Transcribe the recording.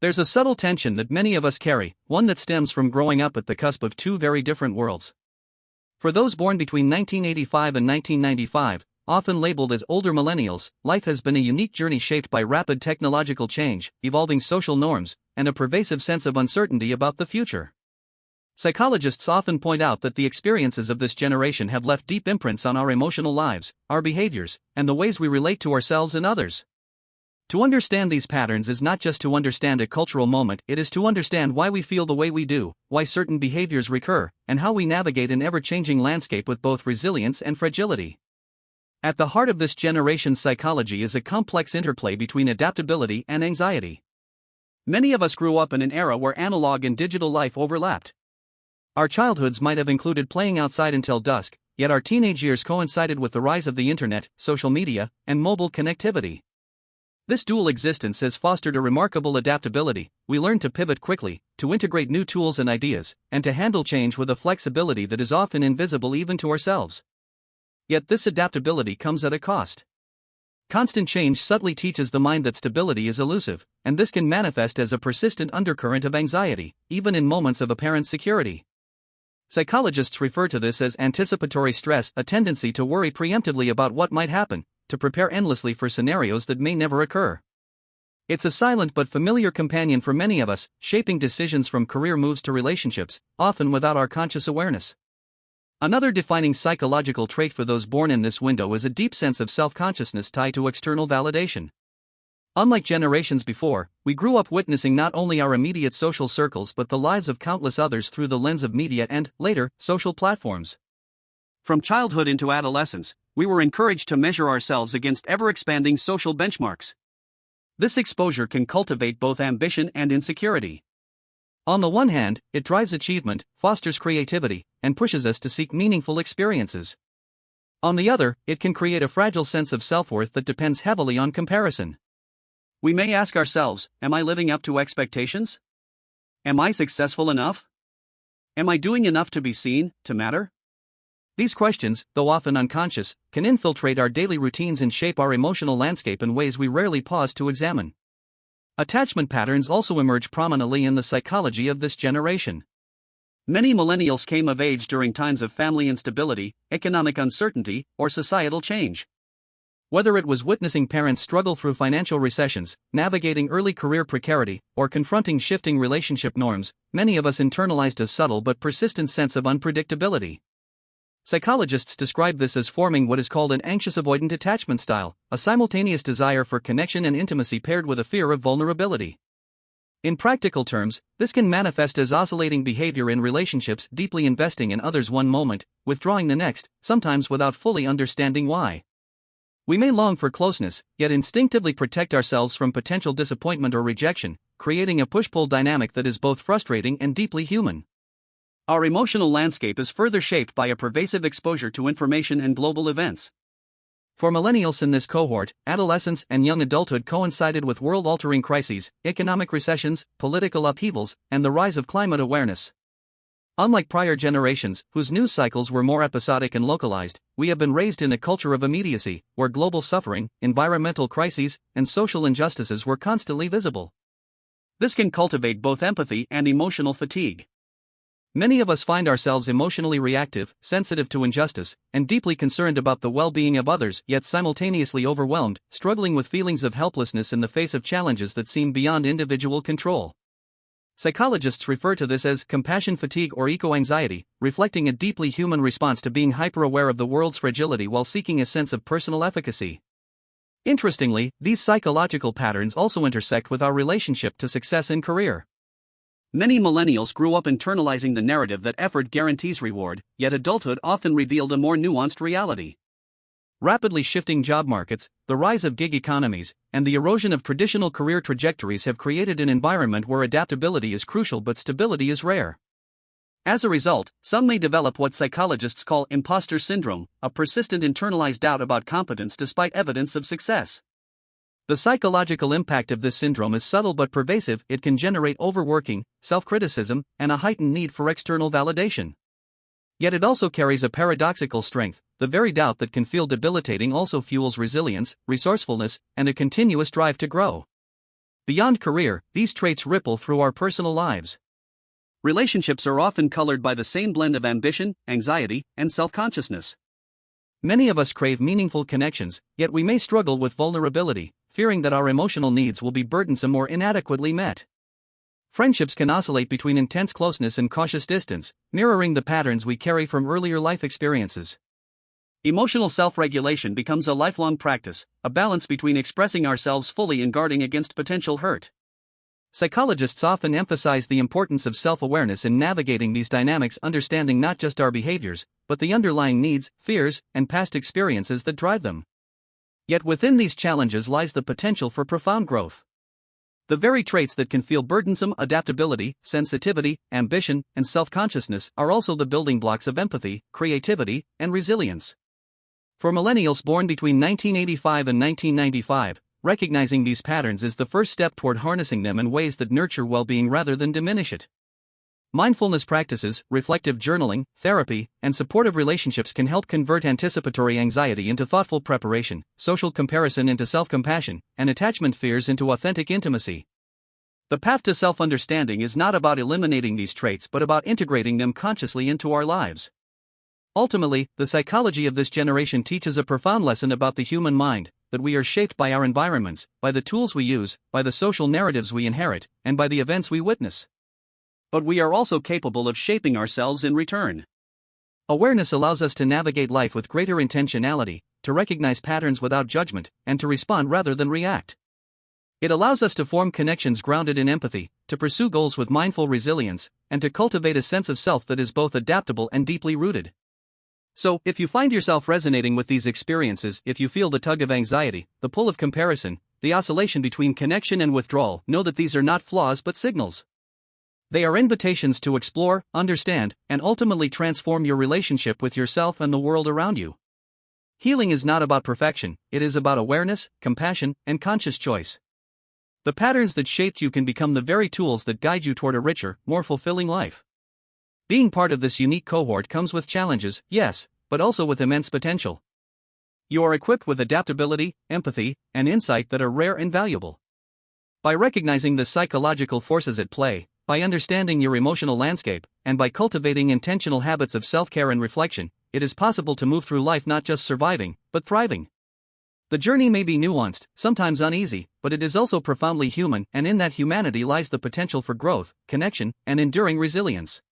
There's a subtle tension that many of us carry, one that stems from growing up at the cusp of two very different worlds. For those born between 1985 and 1995, often labeled as older millennials, life has been a unique journey shaped by rapid technological change, evolving social norms, and a pervasive sense of uncertainty about the future. Psychologists often point out that the experiences of this generation have left deep imprints on our emotional lives, our behaviors, and the ways we relate to ourselves and others. To understand these patterns is not just to understand a cultural moment, it is to understand why we feel the way we do, why certain behaviors recur, and how we navigate an ever-changing landscape with both resilience and fragility. At the heart of this generation's psychology is a complex interplay between adaptability and anxiety. Many of us grew up in an era where analog and digital life overlapped. Our childhoods might have included playing outside until dusk, yet our teenage years coincided with the rise of the internet, social media, and mobile connectivity. This dual existence has fostered a remarkable adaptability. We learn to pivot quickly, to integrate new tools and ideas, and to handle change with a flexibility that is often invisible even to ourselves. Yet this adaptability comes at a cost. Constant change subtly teaches the mind that stability is elusive, and this can manifest as a persistent undercurrent of anxiety, even in moments of apparent security. Psychologists refer to this as anticipatory stress, a tendency to worry preemptively about what might happen, to prepare endlessly for scenarios that may never occur. It's a silent but familiar companion for many of us, shaping decisions from career moves to relationships, often without our conscious awareness. Another defining psychological trait for those born in this window is a deep sense of self-consciousness tied to external validation. Unlike generations before, we grew up witnessing not only our immediate social circles but the lives of countless others through the lens of media and, later, social platforms. From childhood into adolescence, we were encouraged to measure ourselves against ever-expanding social benchmarks. This exposure can cultivate both ambition and insecurity. On the one hand, it drives achievement, fosters creativity, and pushes us to seek meaningful experiences. On the other, it can create a fragile sense of self-worth that depends heavily on comparison. We may ask ourselves, am I living up to expectations? Am I successful enough? Am I doing enough to be seen, to matter? These questions, though often unconscious, can infiltrate our daily routines and shape our emotional landscape in ways we rarely pause to examine. Attachment patterns also emerge prominently in the psychology of this generation. Many millennials came of age during times of family instability, economic uncertainty, or societal change. Whether it was witnessing parents struggle through financial recessions, navigating early career precarity, or confronting shifting relationship norms, many of us internalized a subtle but persistent sense of unpredictability. Psychologists describe this as forming what is called an anxious avoidant attachment style, a simultaneous desire for connection and intimacy paired with a fear of vulnerability. In practical terms, this can manifest as oscillating behavior in relationships, deeply investing in others one moment, withdrawing the next, sometimes without fully understanding why. We may long for closeness, yet instinctively protect ourselves from potential disappointment or rejection, creating a push-pull dynamic that is both frustrating and deeply human. Our emotional landscape is further shaped by a pervasive exposure to information and global events. For millennials in this cohort, adolescence and young adulthood coincided with world-altering crises, economic recessions, political upheavals, and the rise of climate awareness. Unlike prior generations, whose news cycles were more episodic and localized, we have been raised in a culture of immediacy, where global suffering, environmental crises, and social injustices were constantly visible. This can cultivate both empathy and emotional fatigue. Many of us find ourselves emotionally reactive, sensitive to injustice, and deeply concerned about the well-being of others, yet simultaneously overwhelmed, struggling with feelings of helplessness in the face of challenges that seem beyond individual control. Psychologists refer to this as compassion fatigue or eco-anxiety, reflecting a deeply human response to being hyper-aware of the world's fragility while seeking a sense of personal efficacy. Interestingly, these psychological patterns also intersect with our relationship to success and career. Many millennials grew up internalizing the narrative that effort guarantees reward, yet adulthood often revealed a more nuanced reality. Rapidly shifting job markets, the rise of gig economies, and the erosion of traditional career trajectories have created an environment where adaptability is crucial but stability is rare. As a result, some may develop what psychologists call imposter syndrome, a persistent internalized doubt about competence despite evidence of success. The psychological impact of this syndrome is subtle but pervasive. It can generate overworking, self-criticism, and a heightened need for external validation. Yet it also carries a paradoxical strength. The very doubt that can feel debilitating also fuels resilience, resourcefulness, and a continuous drive to grow. Beyond career, these traits ripple through our personal lives. Relationships are often colored by the same blend of ambition, anxiety, and self-consciousness. Many of us crave meaningful connections, yet we may struggle with vulnerability, fearing that our emotional needs will be burdensome or inadequately met. Friendships can oscillate between intense closeness and cautious distance, mirroring the patterns we carry from earlier life experiences. Emotional self-regulation becomes a lifelong practice, a balance between expressing ourselves fully and guarding against potential hurt. Psychologists often emphasize the importance of self-awareness in navigating these dynamics, understanding not just our behaviors, but the underlying needs, fears, and past experiences that drive them. Yet within these challenges lies the potential for profound growth. The very traits that can feel burdensome, adaptability, sensitivity, ambition, and self-consciousness, are also the building blocks of empathy, creativity, and resilience. For millennials born between 1985 and 1995, recognizing these patterns is the first step toward harnessing them in ways that nurture well-being rather than diminish it. Mindfulness practices, reflective journaling, therapy, and supportive relationships can help convert anticipatory anxiety into thoughtful preparation, social comparison into self-compassion, and attachment fears into authentic intimacy. The path to self-understanding is not about eliminating these traits but about integrating them consciously into our lives. Ultimately, the psychology of this generation teaches a profound lesson about the human mind, that we are shaped by our environments, by the tools we use, by the social narratives we inherit, and by the events we witness. But we are also capable of shaping ourselves in return. Awareness allows us to navigate life with greater intentionality, to recognize patterns without judgment, and to respond rather than react. It allows us to form connections grounded in empathy, to pursue goals with mindful resilience, and to cultivate a sense of self that is both adaptable and deeply rooted. So, if you find yourself resonating with these experiences, if you feel the tug of anxiety, the pull of comparison, the oscillation between connection and withdrawal, know that these are not flaws but signals. They are invitations to explore, understand, and ultimately transform your relationship with yourself and the world around you. Healing is not about perfection, it is about awareness, compassion, and conscious choice. The patterns that shaped you can become the very tools that guide you toward a richer, more fulfilling life. Being part of this unique cohort comes with challenges, yes, but also with immense potential. You are equipped with adaptability, empathy, and insight that are rare and valuable. By recognizing the psychological forces at play, by understanding your emotional landscape, and by cultivating intentional habits of self-care and reflection, it is possible to move through life not just surviving, but thriving. The journey may be nuanced, sometimes uneasy, but it is also profoundly human, and in that humanity lies the potential for growth, connection, and enduring resilience.